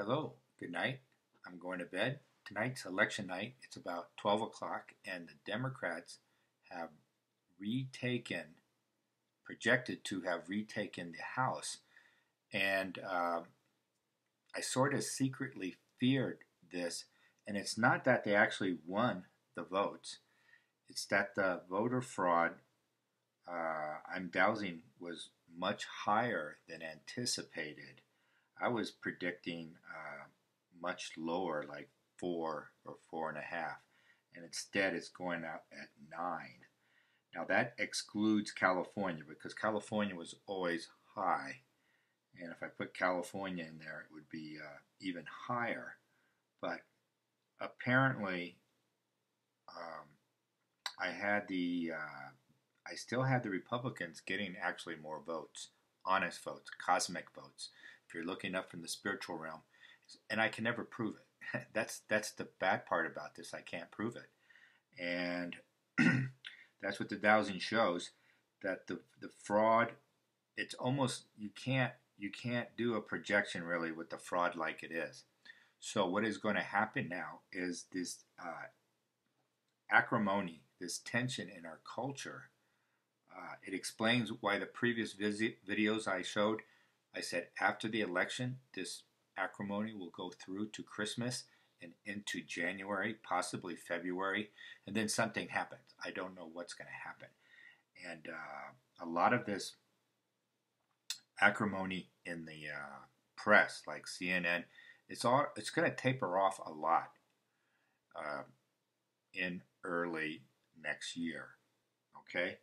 Hello, good night. I'm going to bed. Tonight's election night. It's about 12 o'clock, and the Democrats have retaken, projected to have retaken the House. And I sort of secretly feared this. And it's not that they actually won the votes, it's that the voter fraud I'm dowsing was much higher than anticipated. I was predicting much lower, like 4 or 4.5, and instead it's going out at 9. Now that excludes California because California was always high, and if I put California in there, it would be even higher. But apparently, um, I had I still had the Republicans getting actually more votes, honest votes, cosmic votes. If you're looking up from the spiritual realm, and I can never prove it. That's the bad part about this. I can't prove it, and that's what the dowsing shows. That the fraud, it's almost you can't do a projection really with the fraud like it is. So what is going to happen now is this acrimony, this tension in our culture. It explains why the previous videos I showed, I said after the election, this acrimony will go through to Christmas and into January, possibly February, and then something happens. I don't know what's going to happen. And a lot of this acrimony in the press, like CNN, it's going to taper off a lot uh, in early next year. Okay,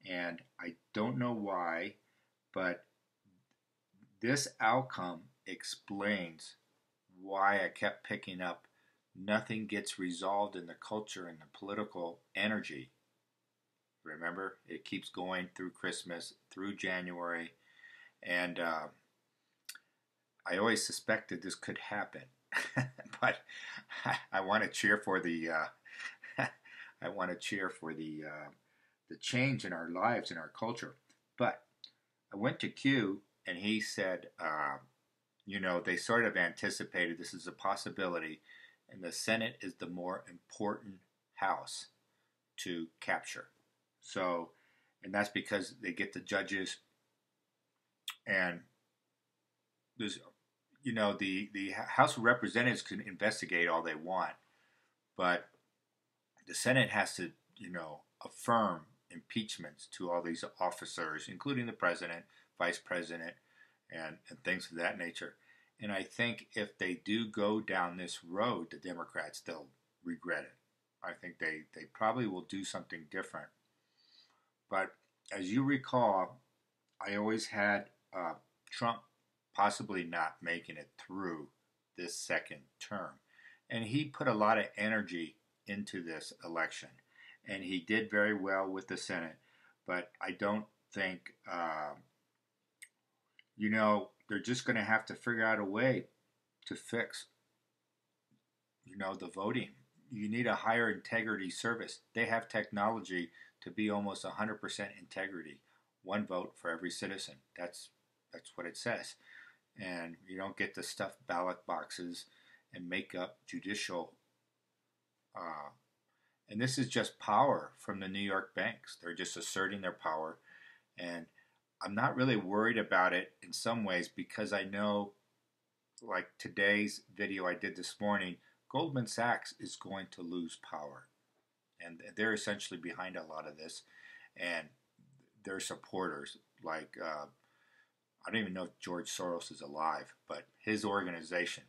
and I don't know why, but this outcome explains why I kept picking up nothing gets resolved in the culture and the political energy. Remember, it keeps going through Christmas, through January, and I always suspected this could happen. But I want to cheer for the I want to cheer for the change in our lives and our culture. But I went to Q, and he said, they sort of anticipated this is a possibility, and the Senate is the more important house to capture. So, and that's because they get the judges, and there's, the House of Representatives can investigate all they want, but the Senate has to, affirm impeachments to all these officers, including the president, vice president, and things of that nature. And I think if they do go down this road, the Democrats, they'll regret it. I think they probably will do something different. But as you recall, I always had Trump possibly not making it through this second term. And he put a lot of energy into this election. And he did very well with the Senate. But I don't think, they're just going to have to figure out a way to fix, the voting. You need a higher integrity service. They have technology to be almost 100% integrity. One vote for every citizen. That's what it says. And you don't get to stuff ballot boxes and make up judicial. And this is just power from the New York banks. They're just asserting their power. And I'm not really worried about it in some ways because I know, like today's video I did this morning, Goldman Sachs is going to lose power. And they're essentially behind a lot of this. And their supporters, like, I don't even know if George Soros is alive, but his organization,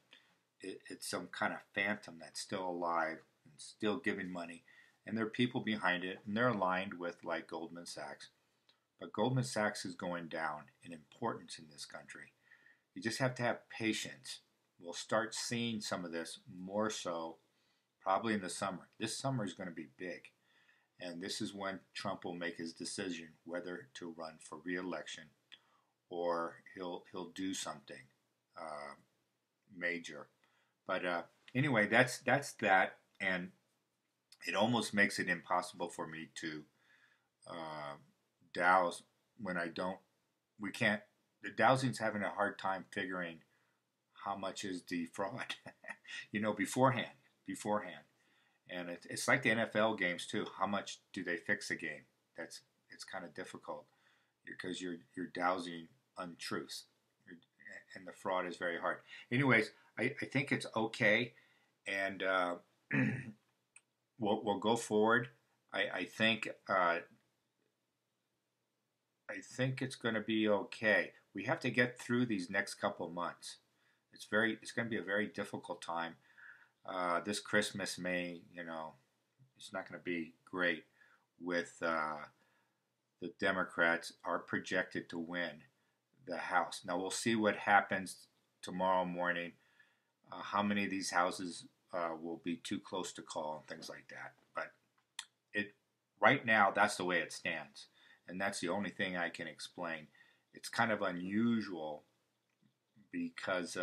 it's some kind of phantom that's still alive and still giving money. And there are people behind it, and they're aligned with, like, Goldman Sachs. But Goldman Sachs is going down in importance in this country. You just have to have patience. We'll start seeing some of this more so probably in the summer. This summer is going to be big. And this is when Trump will make his decision whether to run for re-election or he'll do something major. But anyway, that's that, and it almost makes it impossible for me to douse when I don't. We can't. The dowsing's having a hard time figuring how much is the fraud, beforehand. And it's like the NFL games too. How much do they fix a game? It's kind of difficult because you're dowsing untruths, and the fraud is very hard. Anyways, I think it's okay, and we'll go forward. I think it's going to be okay. We have to get through these next couple months. It's going to be a very difficult time. This Christmas may, it's not going to be great with the Democrats are projected to win the House. Now we'll see what happens tomorrow morning. How many of these houses will be too close to call and things like that. But right now, that's the way it stands. And that's the only thing I can explain. It's kind of unusual because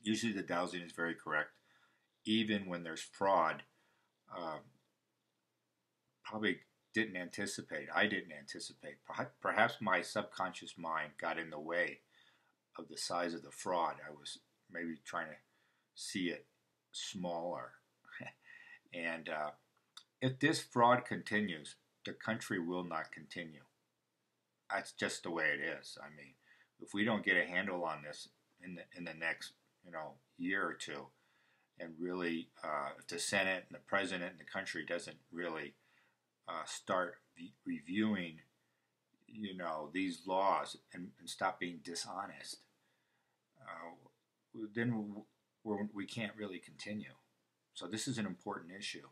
usually the dowsing is very correct. Even when there's fraud, probably didn't anticipate. I didn't anticipate. Perhaps my subconscious mind got in the way of the size of the fraud. I was maybe trying to see it smaller. And if this fraud continues, the country will not continue. That's just the way it is. I mean, if we don't get a handle on this in the next year or two, and really, if the Senate and the President and the country doesn't really start reviewing, these laws and stop being dishonest, then we can't really continue. So this is an important issue.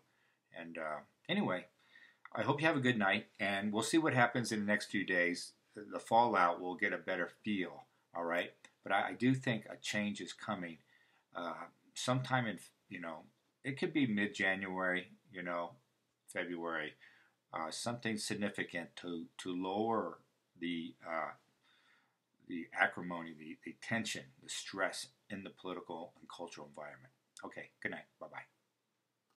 And anyway, I hope you have a good night, and we'll see what happens in the next few days. The fallout will get a better feel, all right? But I do think a change is coming sometime in, it could be mid-January, February, something significant to lower the acrimony, the tension, the stress in the political and cultural environment. Okay, good night. Bye-bye.